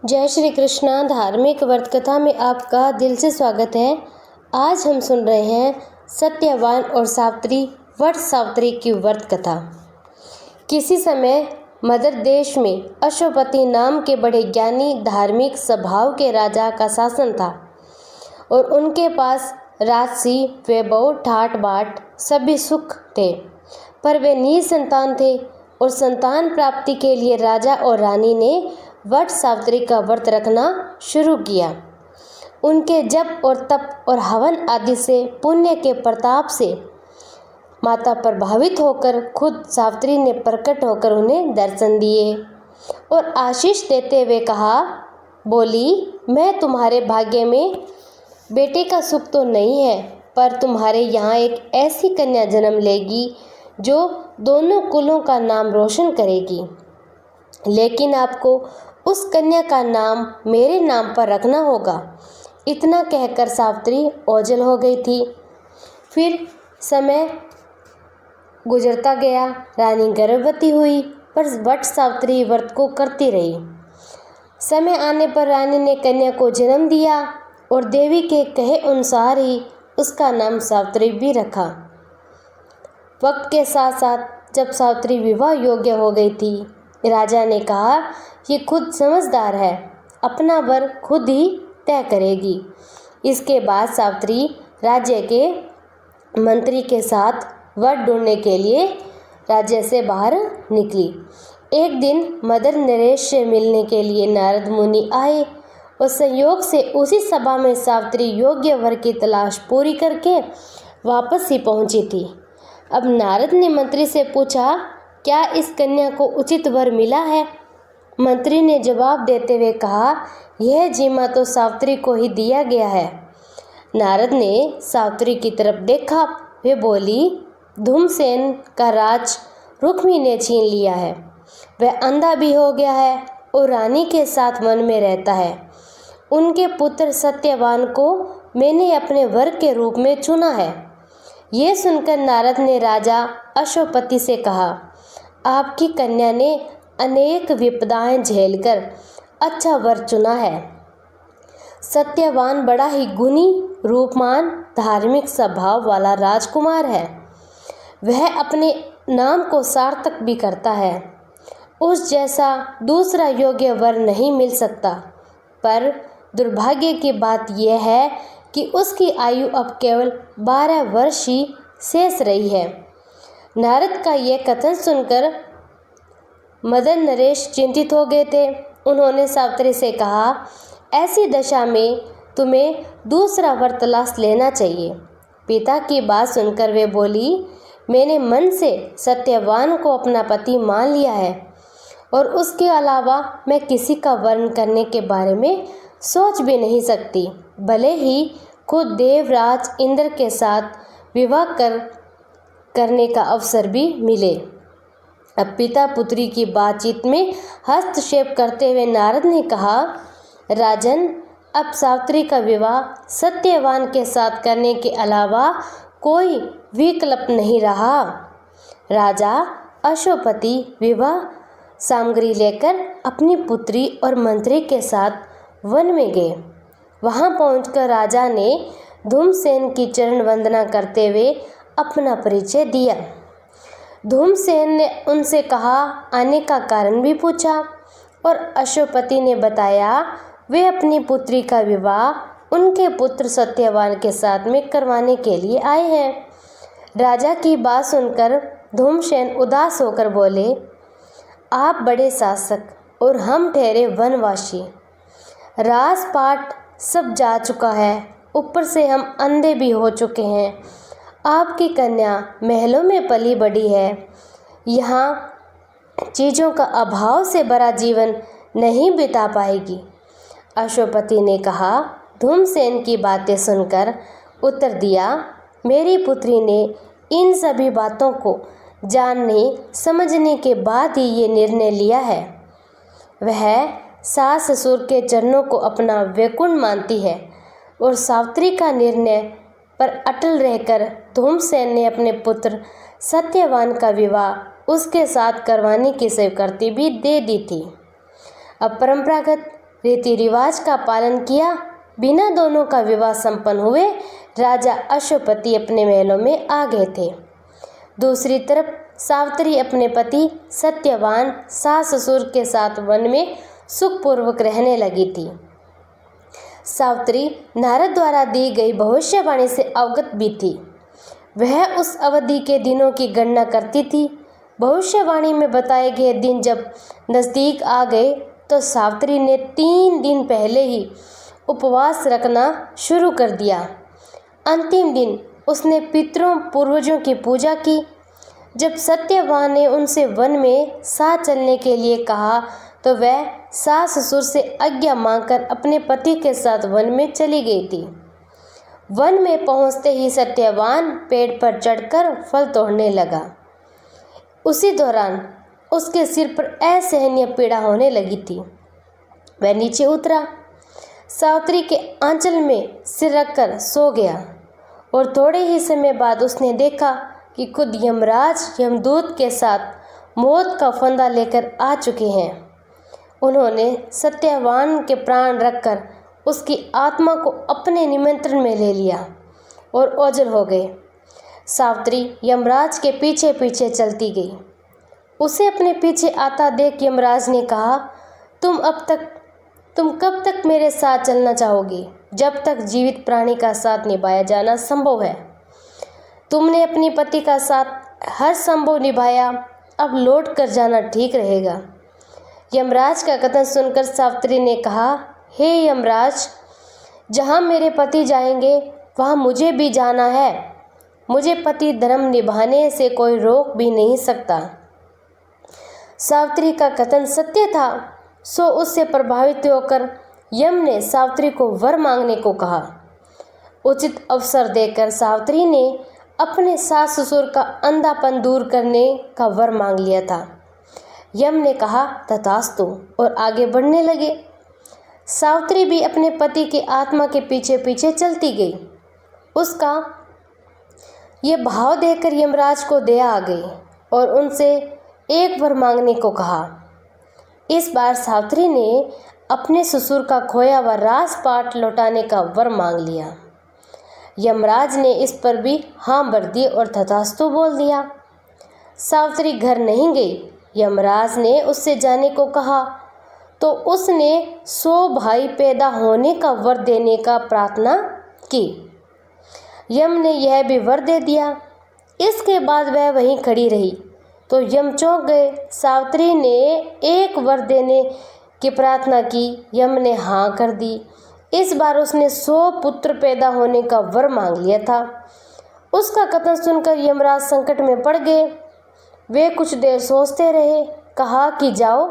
जय श्री कृष्णा। धार्मिक व्रत कथा में आपका दिल से स्वागत है। आज हम सुन रहे हैं सत्यवान और सावित्री वट सावित्री की व्रत कथा। किसी समय मद्र देश में अश्वपति नाम के बड़े ज्ञानी धार्मिक स्वभाव के राजा का शासन था और उनके पास राजसी वैभव ठाट बाट सभी सुख थे, पर वे निसंतान थे और संतान प्राप्ति के लिए राजा और रानी ने वट सावित्री का व्रत रखना शुरू किया। उनके जप और तप और हवन आदि से पुण्य के प्रताप से माता प्रभावित होकर खुद सावित्री ने प्रकट होकर उन्हें दर्शन दिए और आशीष देते हुए कहा, बोली, मैं तुम्हारे भाग्य में बेटे का सुख तो नहीं है, पर तुम्हारे यहाँ एक ऐसी कन्या जन्म लेगी जो दोनों कुलों का नाम रोशन करेगी, लेकिन आपको उस कन्या का नाम मेरे नाम पर रखना होगा। इतना कहकर सावित्री ओझल हो गई थी। फिर समय गुजरता गया। रानी गर्भवती हुई, पर वट सावित्री व्रत को करती रही। समय आने पर रानी ने कन्या को जन्म दिया और देवी के कहे अनुसार ही उसका नाम सावित्री भी रखा। वक्त के साथ साथ जब सावित्री विवाह योग्य हो गई थी, राजा ने कहा, ये खुद समझदार है, अपना वर खुद ही तय करेगी। इसके बाद सावित्री राज्य के मंत्री के साथ वर ढूंढने के लिए राज्य से बाहर निकली। एक दिन मदर नरेश से मिलने के लिए नारद मुनि आए और संयोग से उसी सभा में सावित्री योग्य वर की तलाश पूरी करके वापस ही पहुंची थी। अब नारद ने मंत्री से पूछा, क्या इस कन्या को उचित वर मिला है? मंत्री ने जवाब देते हुए कहा, यह जिम्मा तो सावित्री को ही दिया गया है। नारद ने सावित्री की तरफ देखा। वे बोली, धूमसेन का राज रुक्मी ने छीन लिया है। वह अंधा भी हो गया है और रानी के साथ वन में रहता है। उनके पुत्र सत्यवान को मैंने अपने वर के रूप में चुना है। ये सुनकर नारद ने राजा अश्वपति से कहा, आपकी कन्या ने अनेक विपदाएं झेलकर अच्छा वर चुना है। सत्यवान बड़ा ही गुणी, रूपमान, धार्मिक स्वभाव वाला राजकुमार है। वह अपने नाम को सार्थक भी करता है। उस जैसा दूसरा योग्य वर नहीं मिल सकता, पर दुर्भाग्य की बात यह है कि उसकी आयु अब केवल 12 वर्ष ही शेष रही है। नारद का यह कथन सुनकर मदन नरेश चिंतित हो गए थे। उन्होंने सावित्री से कहा, ऐसी दशा में तुम्हें दूसरा वर तलाश लेना चाहिए। पिता की बात सुनकर वे बोली, मैंने मन से सत्यवान को अपना पति मान लिया है और उसके अलावा मैं किसी का वर्ण करने के बारे में सोच भी नहीं सकती, भले ही खुद देवराज इंद्र के साथ विवाह करने का अवसर भी मिले। अब पिता पुत्री की बातचीत में हस्तक्षेप करते हुए नारद ने कहा, राजन, अब सावित्री का विवाह सत्यवान के साथ करने के अलावा कोई विकल्प नहीं रहा। राजा अश्वपति विवाह सामग्री लेकर अपनी पुत्री और मंत्री के साथ वन में गए। वहां पहुंचकर राजा ने धूमसेन की चरण वंदना करते हुए अपना परिचय दिया। धूमसेन ने उनसे कहा, आने का कारण भी पूछा और अश्वपति ने बताया, वे अपनी पुत्री का विवाह उनके पुत्र सत्यवान के साथ में करवाने के लिए आए हैं। राजा की बात सुनकर धूमसेन उदास होकर बोले, आप बड़े शासक और हम ठहरे वनवासी। राजपाट सब जा चुका है, ऊपर से हम अंधे भी हो चुके हैं। आपकी कन्या महलों में पली बड़ी है, यहाँ चीज़ों का अभाव से भरा जीवन नहीं बिता पाएगी। अश्वपति ने कहा। धूमसेन की बातें सुनकर उत्तर दिया, मेरी पुत्री ने इन सभी बातों को जानने समझने के बाद ही ये निर्णय लिया है। वह सास ससुर के चरणों को अपना वैकुंठ मानती है और सावित्री का निर्णय पर अटल रहकर धूमसेन ने अपने पुत्र सत्यवान का विवाह उसके साथ करवाने की स्वीकृति भी दे दी थी। अब परंपरागत रीति रिवाज का पालन किया बिना दोनों का विवाह संपन्न हुए राजा अश्वपति अपने महलों में आ गए थे। दूसरी तरफ सावित्री अपने पति सत्यवान सास ससुर के साथ वन में सुखपूर्वक रहने लगी थी। सावित्री नारद द्वारा दी गई भविष्यवाणी से अवगत भी थी। वह उस अवधि के दिनों की गणना करती थी। भविष्यवाणी में बताए गए दिन जब नज़दीक आ गए तो सावित्री ने 3 दिन पहले ही उपवास रखना शुरू कर दिया। अंतिम दिन उसने पितरों पूर्वजों की पूजा की। जब सत्यवान ने उनसे वन में साथ चलने के लिए कहा तो वह सास ससुर से आज्ञा मांगकर अपने पति के साथ वन में चली गई थी। वन में पहुंचते ही सत्यवान पेड़ पर चढ़कर फल तोड़ने लगा। उसी दौरान उसके सिर पर असहनीय पीड़ा होने लगी थी। वह नीचे उतरा, सावित्री के आंचल में सिर रखकर सो गया और थोड़े ही समय बाद उसने देखा कि खुद यमराज यमदूत के साथ मौत का फंदा लेकर आ चुके हैं। उन्होंने सत्यवान के प्राण रखकर उसकी आत्मा को अपने नियंत्रण में ले लिया और ओझल हो गए। सावित्री यमराज के पीछे पीछे चलती गई। उसे अपने पीछे आता देख यमराज ने कहा, तुम कब तक मेरे साथ चलना चाहोगी? जब तक जीवित प्राणी का साथ निभाया जाना संभव है। तुमने अपनी पति का साथ हर संभव निभाया, अब लौट कर जाना ठीक रहेगा। यमराज का कथन सुनकर सावित्री ने कहा, हे यमराज, जहाँ मेरे पति जाएंगे वहाँ मुझे भी जाना है। मुझे पति धर्म निभाने से कोई रोक भी नहीं सकता। सावित्री का कथन सत्य था, सो उससे प्रभावित होकर यम ने सावित्री को वर मांगने को कहा। उचित अवसर देकर सावित्री ने अपने सास ससुर का अंधापन दूर करने का वर मांग लिया था। यम ने कहा तथास्तु और आगे बढ़ने लगे। सावित्री भी अपने पति की आत्मा के पीछे पीछे चलती गई। उसका ये भाव देखकर यमराज को दया आ गई और उनसे एक वर मांगने को कहा। इस बार सावित्री ने अपने ससुर का खोया हुआ राजपाट लौटाने का वर मांग लिया। यमराज ने इस पर भी हाँ भर दी और तथास्तु बोल दिया। सावित्री घर नहीं गई। यमराज ने उससे जाने को कहा तो उसने 100 भाई पैदा होने का वर देने का प्रार्थना की। यम ने यह भी वर दे दिया। इसके बाद वह वहीं खड़ी रही तो यम चौंक गए। सावित्री ने एक वर देने की प्रार्थना की। यम ने हाँ कर दी। इस बार उसने 100 पुत्र पैदा होने का वर मांग लिया था। उसका कथन सुनकर यमराज संकट में पड़ गए। वे कुछ देर सोचते रहे। कहा कि जाओ,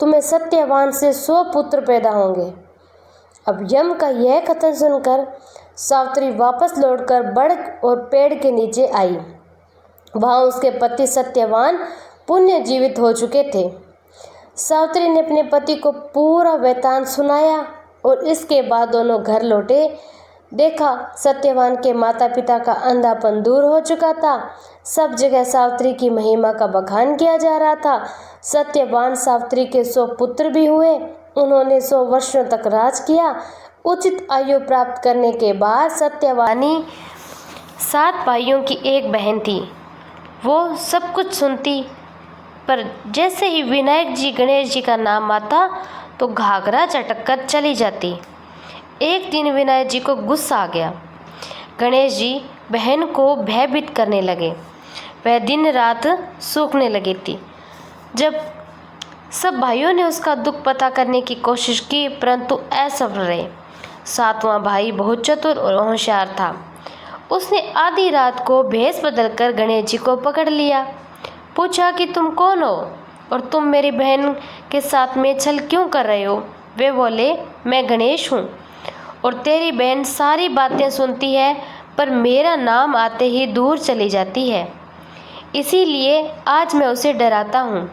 तुम्हें सत्यवान से 100 पुत्र पैदा होंगे। अब यम का यह कथन सुनकर सावित्री वापस लौटकर बड़ और पेड़ के नीचे आई। वहाँ उसके पति सत्यवान पुण्य जीवित हो चुके थे। सावित्री ने अपने पति को पूरा वृत्तांत सुनाया और इसके बाद दोनों घर लौटे। देखा सत्यवान के माता पिता का अंधापन दूर हो चुका था। सब जगह सावित्री की महिमा का बखान किया जा रहा था। सत्यवान सावित्री के 100 पुत्र भी हुए। उन्होंने 100 वर्षों तक राज किया। उचित आयु प्राप्त करने के बाद सत्यवानी 7 भाइयों की एक बहन थी। वो सब कुछ सुनती, पर जैसे ही विनायक जी गणेश जी का नाम आता तो घाघरा चटक कर चली जाती। एक दिन विनायक जी को गुस्सा आ गया। गणेश जी बहन को भयभीत करने लगे। वह दिन रात सूखने लगी थी। जब सब भाइयों ने उसका दुख पता करने की कोशिश की परंतु असफल रहे। 7वां भाई बहुत चतुर और होशियार था। उसने आधी रात को भेष बदलकर गणेश जी को पकड़ लिया। पूछा कि तुम कौन हो और तुम मेरी बहन के साथ में छल क्यों कर रहे हो? वे बोले, मैं गणेश हूँ और तेरी बहन सारी बातें सुनती है पर मेरा नाम आते ही दूर चली जाती है, इसीलिए आज मैं उसे डराता हूँ।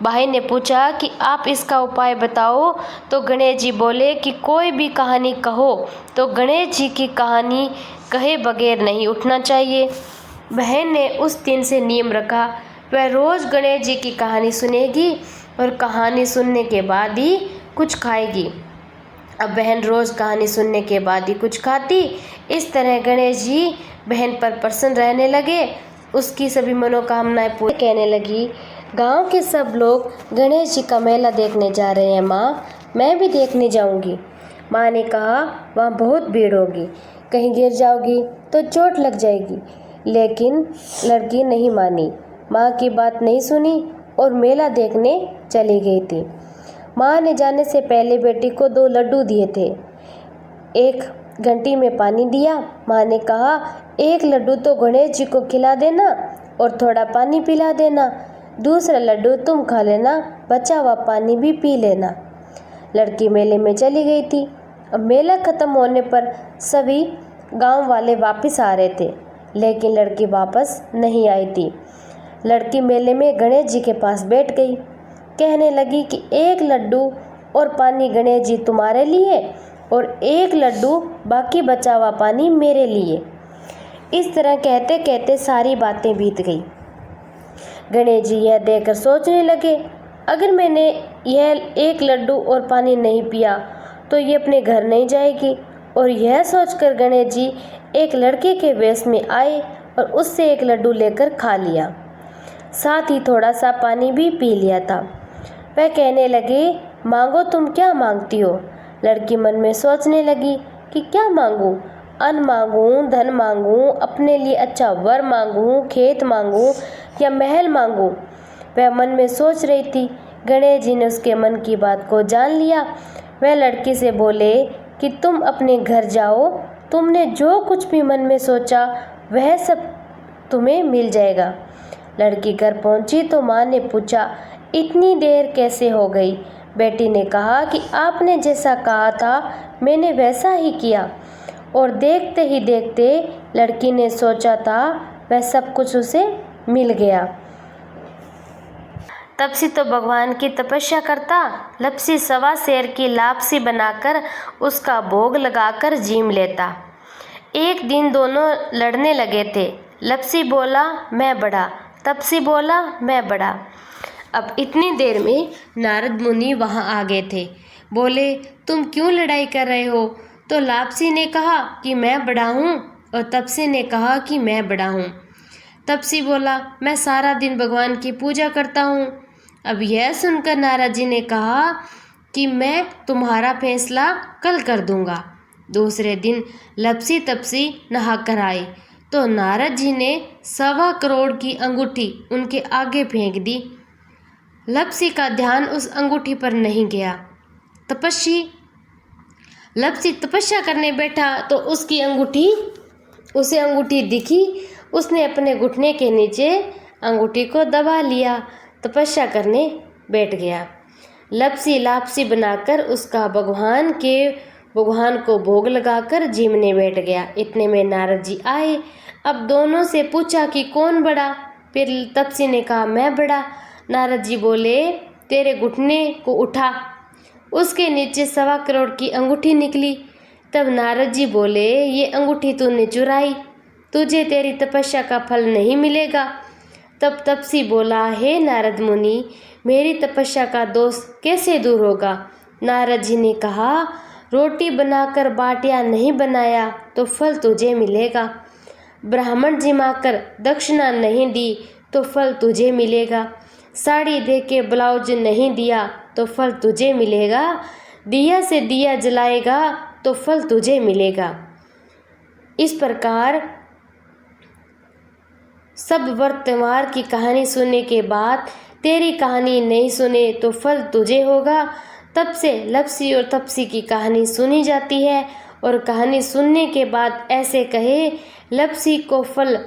भाई ने पूछा कि आप इसका उपाय बताओ तो गणेश जी बोले कि कोई भी कहानी कहो तो गणेश जी की कहानी कहे बगैर नहीं उठना चाहिए। बहन ने उस दिन से नियम रखा, वह रोज़ गणेश जी की कहानी सुनेगी और कहानी सुनने के बाद ही कुछ खाएगी। अब बहन रोज़ कहानी सुनने के बाद ही कुछ खाती। इस तरह गणेश जी बहन पर प्रसन्न रहने लगे, उसकी सभी मनोकामनाएं पूरी कहने लगी। गांव के सब लोग गणेश जी का मेला देखने जा रहे हैं माँ, मैं भी देखने जाऊंगी। माँ ने कहा वहाँ बहुत भीड़ होगी, कहीं गिर जाओगी तो चोट लग जाएगी। लेकिन लड़की नहीं मानी, माँ की बात नहीं सुनी और मेला देखने चली गई थी। माँ ने जाने से पहले बेटी को 2 लड्डू दिए थे, एक घंटी में पानी दिया। माँ ने कहा 1 लड्डू तो गणेश जी को खिला देना और थोड़ा पानी पिला देना, दूसरा लड्डू तुम खा लेना, बचा हुआ पानी भी पी लेना। लड़की मेले में चली गई थी। अब मेला खत्म होने पर सभी गांव वाले वापस आ रहे थे, लेकिन लड़की वापस नहीं आई थी। लड़की मेले में गणेश जी के पास बैठ गई, कहने लगी कि 1 लड्डू और पानी गणेश जी तुम्हारे लिए और 1 लड्डू बाकी बचा हुआ पानी मेरे लिए। इस तरह कहते कहते सारी बातें बीत गई। गणेश जी यह देखकर सोचने लगे, अगर मैंने यह 1 लड्डू और पानी नहीं पिया तो ये अपने घर नहीं जाएगी। और यह सोचकर गणेश जी एक लड़के के वेश में आए और उससे 1 लड्डू लेकर खा लिया, साथ ही थोड़ा सा पानी भी पी लिया था। वह कहने लगे, मांगो तुम क्या मांगती हो। लड़की मन में सोचने लगी कि क्या मांगूं, अन्न मांगूं, धन मांगूं, अपने लिए अच्छा वर मांगूं, खेत मांगूं या महल मांगूं। वह मन में सोच रही थी। गणेश जी ने उसके मन की बात को जान लिया। वह लड़की से बोले कि तुम अपने घर जाओ, तुमने जो कुछ भी मन में सोचा वह सब तुम्हें मिल जाएगा। लड़की घर पहुंची तो माँ ने पूछा, इतनी देर कैसे हो गई। बेटी ने कहा कि आपने जैसा कहा था मैंने वैसा ही किया। और देखते ही देखते लड़की ने सोचा था वह सब कुछ उसे मिल गया। तब से तो भगवान की तपस्या करता, लपसी 1.25 सेर की लापसी बनाकर उसका भोग लगाकर जीम लेता। एक दिन दोनों लड़ने लगे थे। लपसी बोला मैं बड़ा, तपसी बोला मैं बड़ा। अब इतनी देर में नारद मुनि वहाँ आ गए थे। बोले तुम क्यों लड़ाई कर रहे हो। तो लापसी ने कहा कि मैं बड़ा हूँ और तपसी ने कहा कि मैं बड़ा हूँ। तपसी बोला मैं सारा दिन भगवान की पूजा करता हूँ। अब यह सुनकर नारद जी ने कहा कि मैं तुम्हारा फैसला कल कर दूंगा। दूसरे दिन लपसी तपसी नहा कर आए तो नारद जी ने 1.25 करोड़ की अंगूठी उनके आगे फेंक दी। लपसी का ध्यान उस अंगूठी पर नहीं गया। लपसी तपस्या करने बैठा तो उसे अंगूठी दिखी। उसने अपने घुटने के नीचे अंगूठी को दबा लिया, तपस्या करने बैठ गया। लपसी लापसी बनाकर उसका भगवान को भोग लगाकर जीमने बैठ गया। इतने में नारद जी आए। अब दोनों से पूछा कि कौन बड़ा। फिर तपसी ने कहा मैं बड़ा। नारद जी बोले तेरे घुटने को उठा। उसके नीचे 1.25 करोड़ की अंगूठी निकली। तब नारद जी बोले ये अंगूठी तूने चुराई, तुझे तेरी तपस्या का फल नहीं मिलेगा। तब तपसी बोला हे नारद मुनि, मेरी तपस्या का दोष कैसे दूर होगा। नारद जी ने कहा रोटी बनाकर बाटियाँ नहीं बनाया तो फल तुझे मिलेगा। ब्राह्मण जिमाकर दक्षिणा नहीं दी तो फल तुझे मिलेगा। साड़ी दे के ब्लाउज नहीं दिया तो फल तुझे मिलेगा। दिया से दिया जलाएगा तो फल तुझे मिलेगा। इस प्रकार सब व्रत त्योहार की कहानी सुनने के बाद तेरी कहानी नहीं सुने तो फल तुझे होगा। तब से लपसी और तपसी की कहानी सुनी जाती है और कहानी सुनने के बाद ऐसे कहे लपसी को फल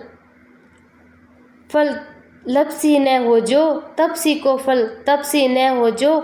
लपसी न हो जो, तपसी को फल तपसी न हो जो।